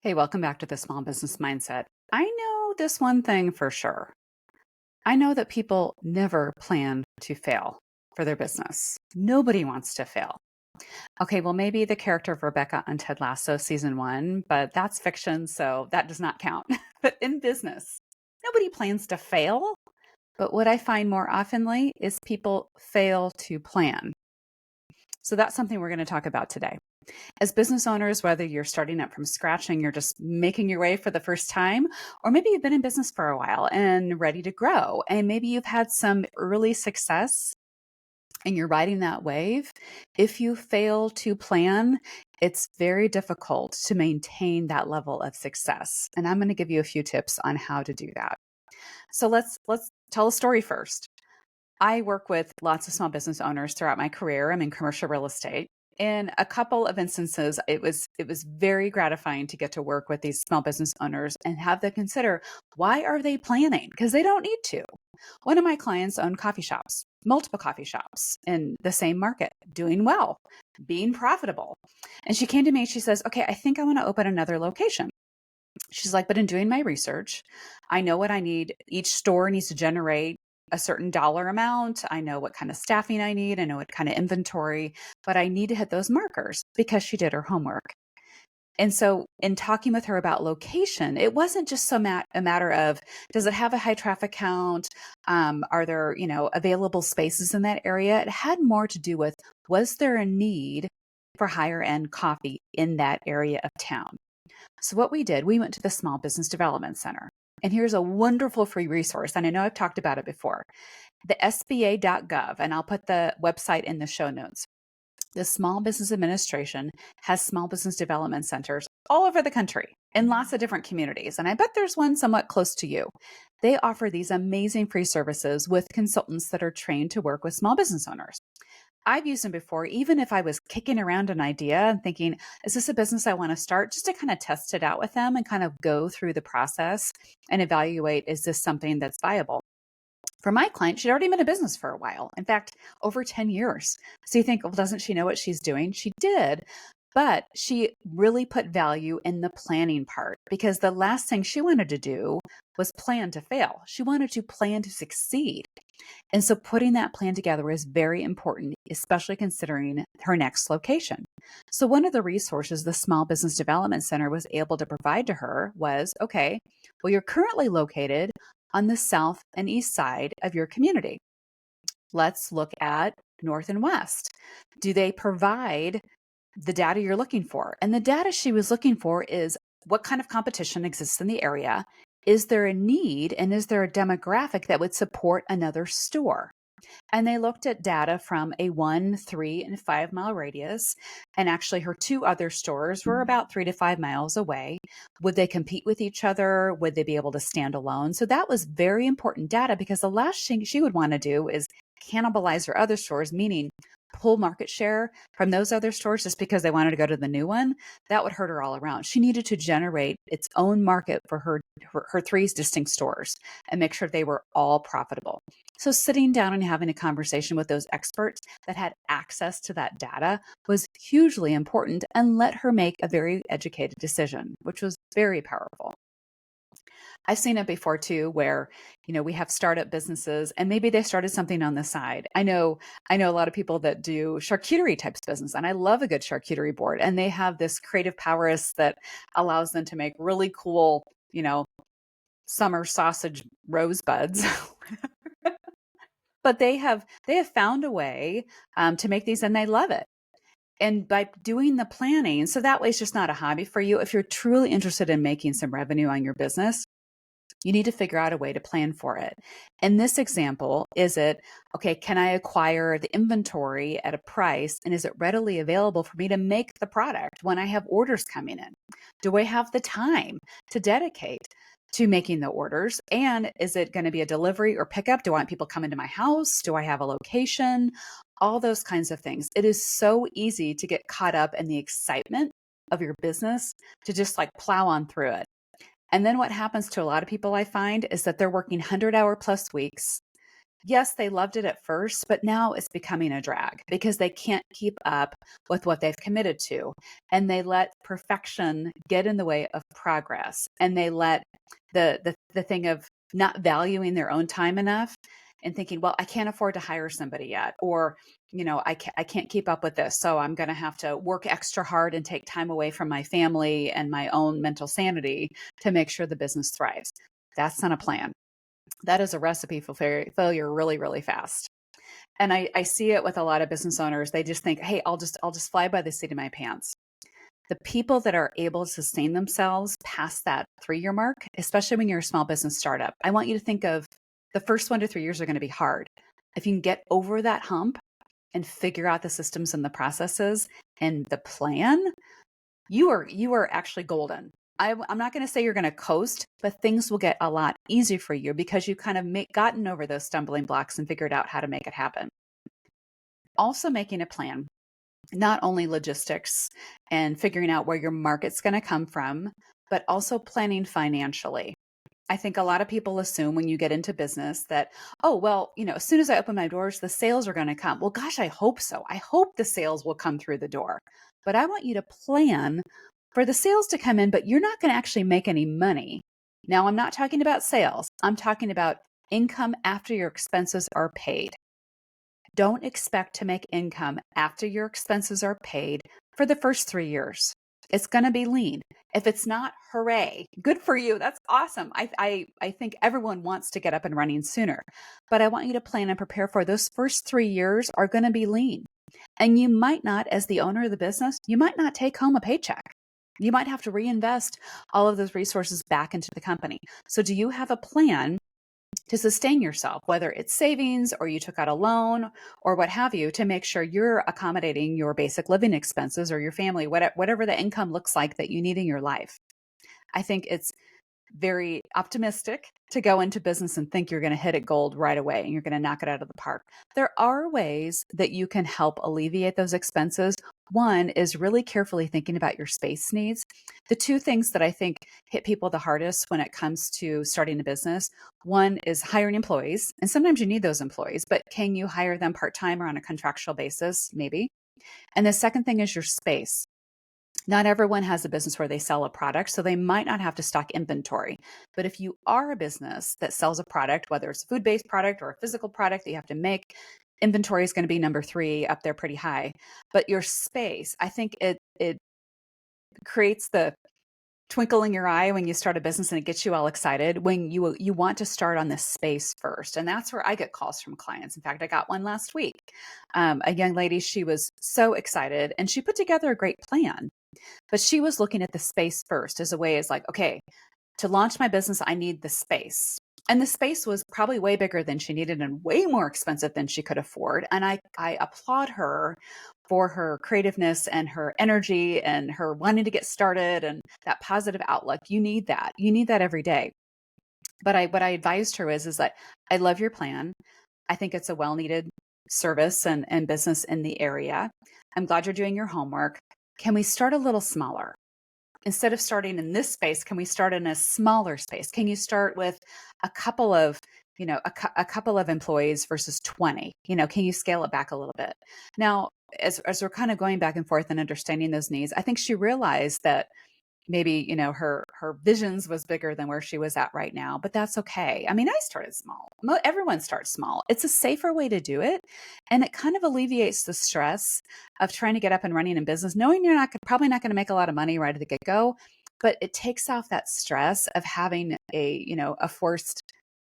Hey, welcome back to the Small Business Mindset. I know this one thing for sure. I know that people never plan to fail for their business. Nobody wants to fail. Okay, well, maybe the character of Rebecca on Ted Lasso season one, but that's fiction, so that does not count. But in business, nobody plans to fail. But what I find more oftenly is people fail to plan. So that's something we're going to talk about today. As business owners, whether you're starting up from scratch and you're just making your way for the first time, or maybe you've been in business for a while and ready to grow, and maybe you've had some early success and you're riding that wave, if you fail to plan, it's very difficult to maintain that level of success. And I'm going to give you a few tips on how to do that. So let's tell a story first. I work with lots of small business owners throughout my career. I'm in commercial real estate. In a couple of instances, it was very gratifying to get to work with these small business owners and have them consider, why are they planning? Because they don't need to. One of my clients owned coffee shops, multiple coffee shops in the same market, doing well, being profitable. And she came to me, she says, okay, I think I want to open another location. She's like, but in doing my research, I know what I need. Each store needs to generate a certain dollar amount. I know what kind of staffing I need. I know what kind of inventory, but I need to hit those markers because she did her homework. And so, in talking with her about location, it wasn't just a matter of, does it have a high traffic count? Are there, available spaces in that area? It had more to do with, was there a need for higher end coffee in that area of town? So what we did, we went to the Small Business Development Center. And here's a wonderful free resource. And I know I've talked about it before. The SBA.gov, and I'll put the website in the show notes. The Small Business Administration has small business development centers all over the country in lots of different communities. And I bet there's one somewhat close to you. They offer these amazing free services with consultants that are trained to work with small business owners. I've used them before, even if I was kicking around an idea and thinking, is this a business I want to start? Just to kind of test it out with them and kind of go through the process and evaluate, is this something that's viable? For my client, she'd already been in business for a while. In fact, over 10 years. So you think, well, doesn't she know what she's doing? She did. But she really put value in the planning part because the last thing she wanted to do was plan to fail. She wanted to plan to succeed. And so putting that plan together is very important, especially considering her next location. So one of the resources the Small Business Development Center was able to provide to her was, okay, well, you're currently located on the south and east side of your community. Let's look at north and west. Do they provide the data you're looking for? And the data she was looking for is, what kind of competition exists in the area? Is there a need and is there a demographic that would support another store? And they looked at data from a 1, 3, and 5 mile radius. And actually, her two other stores were about 3 to 5 miles away. Would they compete with each other? Would they be able to stand alone? So that was very important data because the last thing she would want to do is cannibalize her other stores, meaning pull market share from those other stores just because they wanted to go to the new one. That would hurt her all around. She needed to generate its own market for her three distinct stores and make sure they were all profitable. So sitting down and having a conversation with those experts that had access to that data was hugely important and let her make a very educated decision, which was very powerful. I've seen it before too, where, we have startup businesses and maybe they started something on the side. I know a lot of people that do charcuterie types business, and I love a good charcuterie board. And they have this creative prowess that allows them to make really cool, summer sausage rosebuds. But they have found a way to make these, and they love it. And by doing the planning, so that way it's just not a hobby for you. If you're truly interested in making some revenue on your business, you need to figure out a way to plan for it. In this example, is it, okay, can I acquire the inventory at a price and is it readily available for me to make the product when I have orders coming in? Do I have the time to dedicate to making the orders? And is it going to be a delivery or pickup? Do I want people coming to my house? Do I have a location? All those kinds of things. It is so easy to get caught up in the excitement of your business to just like plow on through it. And then what happens to a lot of people I find is that they're working 100-hour plus weeks. Yes, they loved it at first, but now it's becoming a drag because they can't keep up with what they've committed to. And they let perfection get in the way of progress. And they let the thing of not valuing their own time enough and thinking, well, I can't afford to hire somebody yet, or, I can't keep up with this. So I'm going to have to work extra hard and take time away from my family and my own mental sanity to make sure the business thrives. That's not a plan. That is a recipe for failure really, really fast. And I see it with a lot of business owners. They just think, hey, I'll just fly by the seat of my pants. The people that are able to sustain themselves past that 3-year mark, especially when you're a small business startup, I want you to think of the first 1 to 3 years are going to be hard. If you can get over that hump and figure out the systems and the processes and the plan, you are actually golden. I'm not going to say you're going to coast, but things will get a lot easier for you because you kind of gotten over those stumbling blocks and figured out how to make it happen. Also making a plan, not only logistics and figuring out where your market's going to come from, but also planning financially. I think a lot of people assume when you get into business that, oh, well, as soon as I open my doors, the sales are going to come. Well, gosh, I hope so. I hope the sales will come through the door. But I want you to plan for the sales to come in, but you're not going to actually make any money. Now, I'm not talking about sales. I'm talking about income after your expenses are paid. Don't expect to make income after your expenses are paid for the first 3 years. It's going to be lean. If it's not, hooray, good for you. That's awesome. I think everyone wants to get up and running sooner, but I want you to plan and prepare for those first 3 years are going to be lean. And you might not, as the owner of the business, you might not take home a paycheck. You might have to reinvest all of those resources back into the company. So do you have a plan to sustain yourself, whether it's savings or you took out a loan or what have you, to make sure you're accommodating your basic living expenses or your family, whatever the income looks like that you need in your life? I think it's very optimistic to go into business and think you're going to hit it gold right away and you're going to knock it out of the park. There are ways that you can help alleviate those expenses. One is really carefully thinking about your space needs. The two things that I think hit people the hardest when it comes to starting a business, one is hiring employees. And sometimes you need those employees, but can you hire them part-time or on a contractual basis? Maybe. And the second thing is your space. Not everyone has a business where they sell a product, so they might not have to stock inventory. But if you are a business that sells a product, whether it's a food-based product or a physical product that you have to make, inventory is going to be number 3 up there pretty high. But your space, I think it creates the twinkle in your eye when you start a business, and it gets you all excited when you want to start on this space first. And that's where I get calls from clients. In fact, I got one last week. A young lady, she was so excited and she put together a great plan. But she was looking at the space first as a way is like, okay, to launch my business, I need the space. And the space was probably way bigger than she needed and way more expensive than she could afford. And I applaud her for her creativeness and her energy and her wanting to get started and that positive outlook. You need that. You need that every day. But what I advised her is that I love your plan. I think it's a well-needed service and business in the area. I'm glad you're doing your homework. Can we start a little smaller? Instead of starting in this space, can we start in a smaller space? Can you start with a couple of, a couple of employees versus 20? Can you scale it back a little bit? Now, as we're kind of going back and forth and understanding those needs, I think she realized that maybe her visions was bigger than where she was at right now, but that's okay. I mean, I started small. Everyone starts small. It's a safer way to do it, and it kind of alleviates the stress of trying to get up and running in business, knowing you're probably not going to make a lot of money right at the get-go, but it takes off that stress of having a forced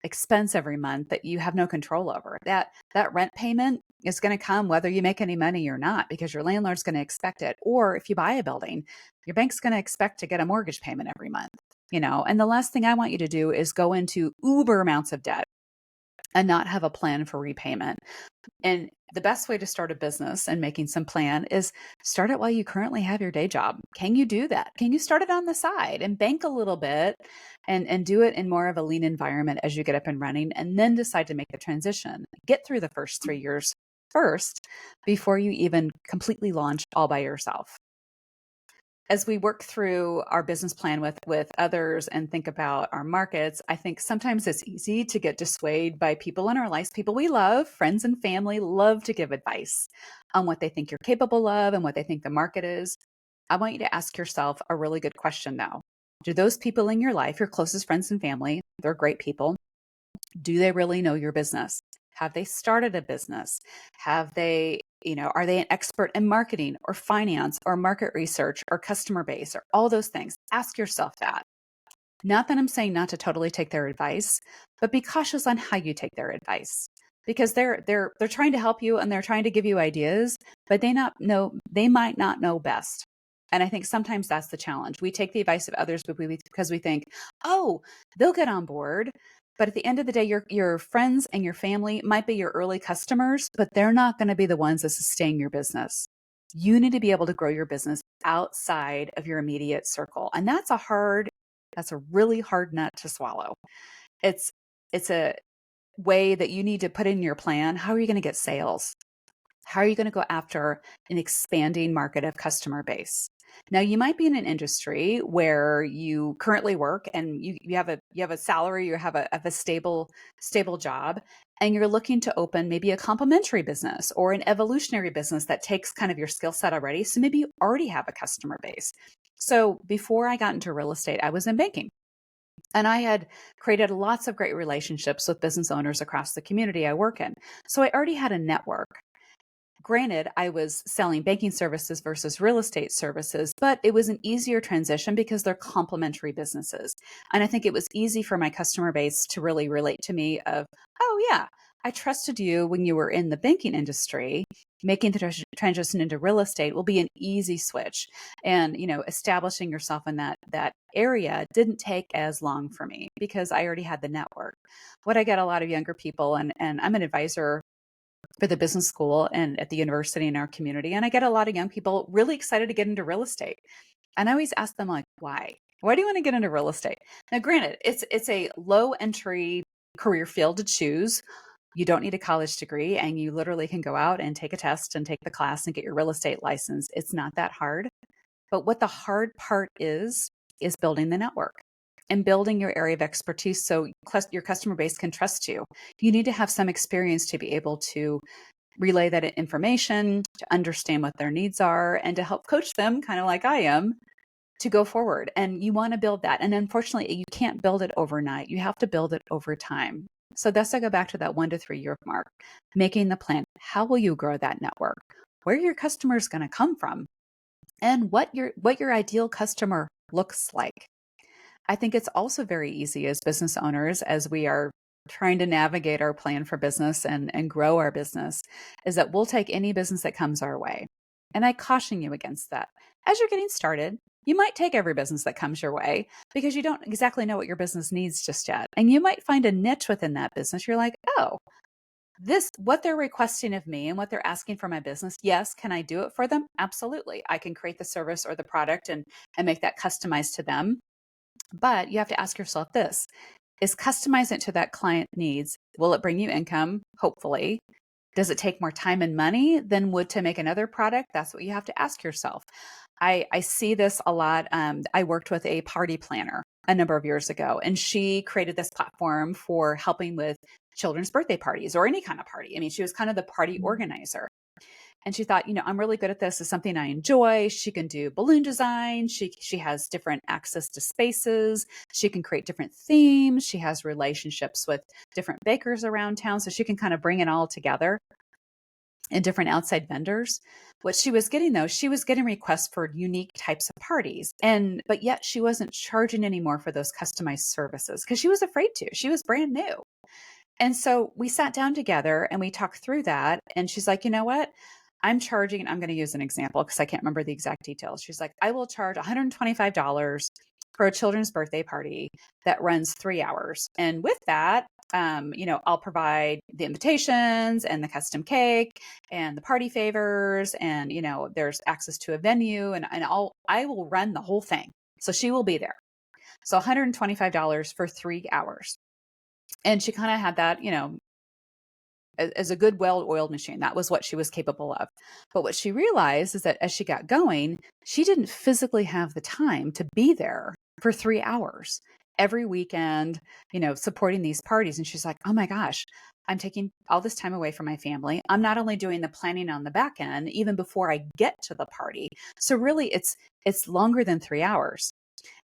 expense every month that you have no control over. That rent payment is going to come whether you make any money or not, because your landlord's going to expect it. Or if you buy a building, your bank's going to expect to get a mortgage payment every month. And the last thing I want you to do is go into uber amounts of debt and not have a plan for repayment. And the best way to start a business and making some plan is start it while you currently have your day job. Can you do that? Can you start it on the side and bank a little bit and do it in more of a lean environment as you get up and running, and then decide to make the transition? Get through the first 3 years first before you even completely launch all by yourself. As we work through our business plan with others and think about our markets, I think sometimes it's easy to get dissuaded by people in our lives, people we love, friends and family love to give advice on what they think you're capable of and what they think the market is. I want you to ask yourself a really good question though. Do those people in your life, your closest friends and family, they're great people, do they really know your business? Have they started a business? Have they, are they an expert in marketing or finance or market research or customer base or all those things? Ask yourself that. Not that I'm saying not to totally take their advice, but be cautious on how you take their advice because they're trying to help you and they're trying to give you ideas, but they might not know best. And I think sometimes that's the challenge. We take the advice of others because we think, oh, they'll get on board. But at the end of the day, your friends and your family might be your early customers, but they're not going to be the ones that sustain your business. You need to be able to grow your business outside of your immediate circle. And that's a really hard nut to swallow. It's it's a way that you need to put in your plan. How are you going to get sales? How are you going to go after an expanding market of customer base? Now, you might be in an industry where you currently work and you have a salary, you have a stable job, and you're looking to open maybe a complementary business or an evolutionary business that takes kind of your skill set already. So maybe you already have a customer base. So before I got into real estate, I was in banking. And I had created lots of great relationships with business owners across the community I work in. So I already had a network. Granted, I was selling banking services versus real estate services, but it was an easier transition because they're complementary businesses. And I think it was easy for my customer base to really relate to me of, oh yeah, I trusted you when you were in the banking industry. Making the transition into real estate will be an easy switch. And, establishing yourself in that area didn't take as long for me because I already had the network. What I get a lot of younger people, and I'm an advisor for the business school and at the university in our community. And I get a lot of young people really excited to get into real estate. And I always ask them like, why? Why do you want to get into real estate? Now, granted, it's a low entry career field to choose. You don't need a college degree and you literally can go out and take a test and take the class and get your real estate license. It's not that hard. But what the hard part is building the network and building your area of expertise so your customer base can trust you. You need to have some experience to be able to relay that information, to understand what their needs are, and to help coach them, kind of like I am, to go forward. And you want to build that. And unfortunately, you can't build it overnight. You have to build it over time. So thus I go back to that 1 to 3 year mark, making the plan. How will you grow that network? Where are your customers going to come from? And what your ideal customer looks like. I think it's also very easy as business owners, as we are trying to navigate our plan for business and grow our business, is that we'll take any business that comes our way. And I caution you against that. As you're getting started, you might take every business that comes your way because you don't exactly know what your business needs just yet. And you might find a niche within that business. You're like, oh, what they're requesting of me and what they're asking for my business. Yes. Can I do it for them? Absolutely. I can create the service or the product and make that customized to them. But you have to ask yourself this, is customize it to that client needs. Will it bring you income? Hopefully. Does it take more time and money than would to make another product? That's what you have to ask yourself. I see this a lot. I worked with a party planner a number of years ago, and she created this platform for helping with children's birthday parties or any kind of party. I mean, she was kind of the party organizer. And she thought, I'm really good at this. It's something I enjoy. She can do balloon design. She has different access to spaces. She can create different themes. She has relationships with different bakers around town. So she can kind of bring it all together and different outside vendors. What she was getting though, she was getting requests for unique types of parties. But yet she wasn't charging anymore for those customized services because she was afraid to. She was brand new. And so we sat down together and we talked through that. And she's like, you know what? I'm going to use an example because I can't remember the exact details. She's like, I will charge $125 for a children's birthday party that runs 3 hours. And with that, I'll provide the invitations and the custom cake and the party favors. And, there's access to a venue and I will run the whole thing. So she will be there. So $125 for 3 hours. And she kind of had that, as a good, well-oiled machine. That was what she was capable of. But what she realized is that as she got going, she didn't physically have the time to be there for 3 hours every weekend, supporting these parties. And she's like, oh my gosh, I'm taking all this time away from my family. I'm not only doing the planning on the back end, even before I get to the party. So really it's longer than 3 hours.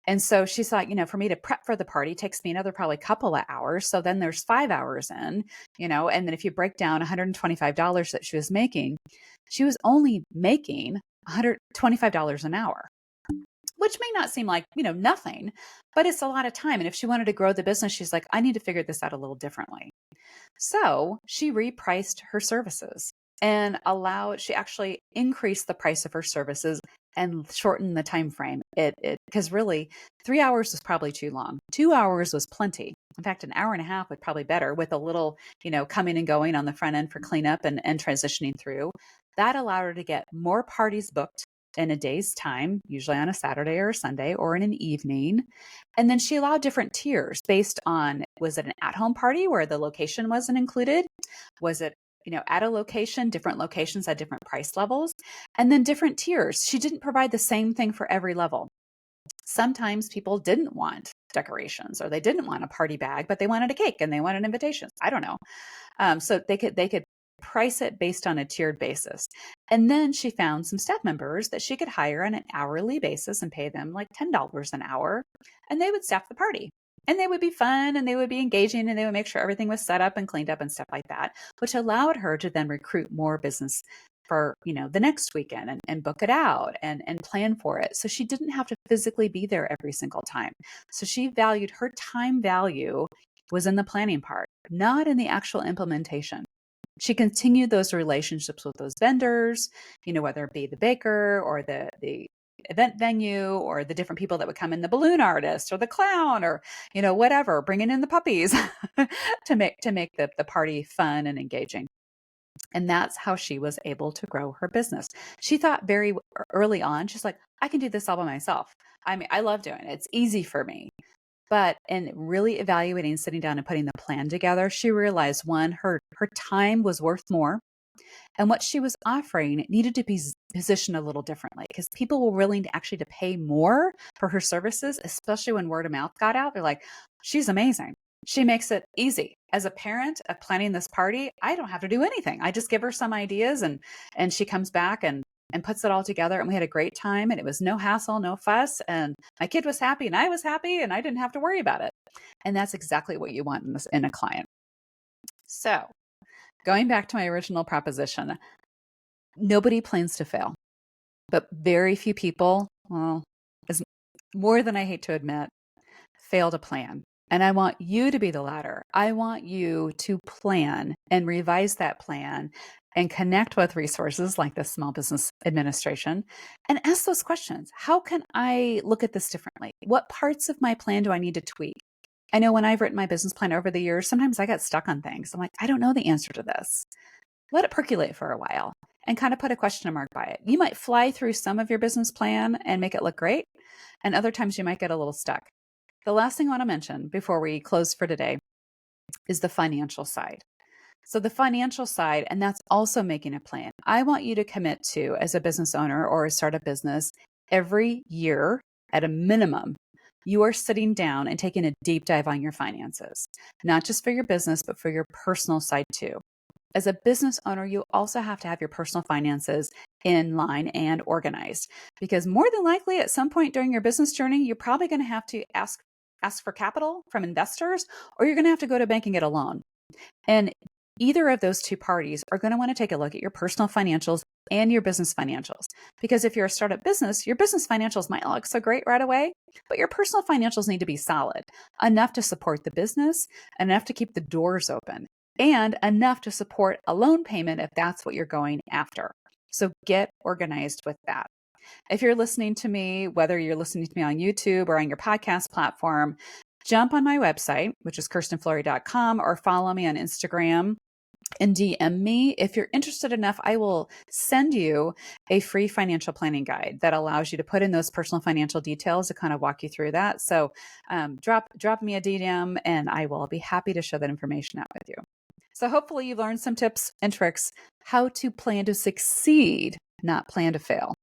And so she's like, for me to prep for the party takes me another probably couple of hours. So then there's 5 hours in, and then if you break down $125 that she was making, she was only making $125 an hour, which may not seem like, nothing, but it's a lot of time. And if she wanted to grow the business, she's like, I need to figure this out a little differently. So she repriced her services and she actually increased the price of her services and shortened the time frame. Because really 3 hours was probably too long. 2 hours was plenty. In fact, an hour and a half would probably better, with a little, coming and going on the front end for cleanup and transitioning through. That allowed her to get more parties booked in a day's time, usually on a Saturday or a Sunday or in an evening. And then she allowed different tiers based on, was it an at-home party where the location wasn't included? Was it, at a location, different locations had different price levels, and then different tiers. She didn't provide the same thing for every level. Sometimes people didn't want decorations, or they didn't want a party bag, but they wanted a cake and they wanted invitations. I don't know. So they could price it based on a tiered basis. And then she found some staff members that she could hire on an hourly basis and pay them like $10 an hour, and they would staff the party. And they would be fun and they would be engaging and they would make sure everything was set up and cleaned up and stuff like that, which allowed her to then recruit more business for, the next weekend and book it out and plan for it. So she didn't have to physically be there every single time. So she valued her time value was in the planning part, not in the actual implementation. She continued those relationships with those vendors, whether it be the baker or the event venue or the different people that would come in, the balloon artist or the clown or, whatever, bringing in the puppies to make the party fun and engaging. And that's how she was able to grow her business. She thought very early on, she's like, I can do this all by myself. I mean, I love doing it. It's easy for me. But in really evaluating, sitting down and putting the plan together, she realized, one, her time was worth more. And what she was offering needed to be positioned a little differently, because people were willing to actually to pay more for her services, especially when word of mouth got out. They're like, she's amazing. She makes it easy. As a parent of planning this party, I don't have to do anything. I just give her some ideas and she comes back and puts it all together. And we had a great time, and it was no hassle, no fuss. And my kid was happy and I was happy and I didn't have to worry about it. And that's exactly what you want in a client. So going back to my original proposition, nobody plans to fail, but very few people, well, is more than I hate to admit, fail to plan. And I want you to be the latter. I want you to plan and revise that plan and connect with resources like the Small Business Administration and ask those questions. How can I look at this differently? What parts of my plan do I need to tweak? I know when I've written my business plan over the years, sometimes I got stuck on things. I'm like, I don't know the answer to this. Let it percolate for a while and kind of put a question mark by it. You might fly through some of your business plan and make it look great, and other times you might get a little stuck. The last thing I want to mention before we close for today is the financial side. So the financial side, and that's also making a plan. I want you to commit to, as a business owner or a startup business, every year at a minimum, you are sitting down and taking a deep dive on your finances, not just for your business, but for your personal side too. As a business owner, you also have to have your personal finances in line and organized, because more than likely at some point during your business journey, you're probably going to have to ask for capital from investors, or you're going to have to go to a bank and get a loan. And either of those two parties are going to want to take a look at your personal financials and your business financials. Because if you're a startup business, your business financials might not look so great right away, but your personal financials need to be solid, enough to support the business, enough to keep the doors open, and enough to support a loan payment if that's what you're going after. So get organized with that. If you're listening to me, whether you're listening to me on YouTube or on your podcast platform, jump on my website, which is kirstenflory.com, or follow me on Instagram and DM me. If you're interested enough, I will send you a free financial planning guide that allows you to put in those personal financial details to kind of walk you through that. So drop me a DM and I will be happy to share that information out with you. So hopefully you learned some tips and tricks how to plan to succeed, not plan to fail.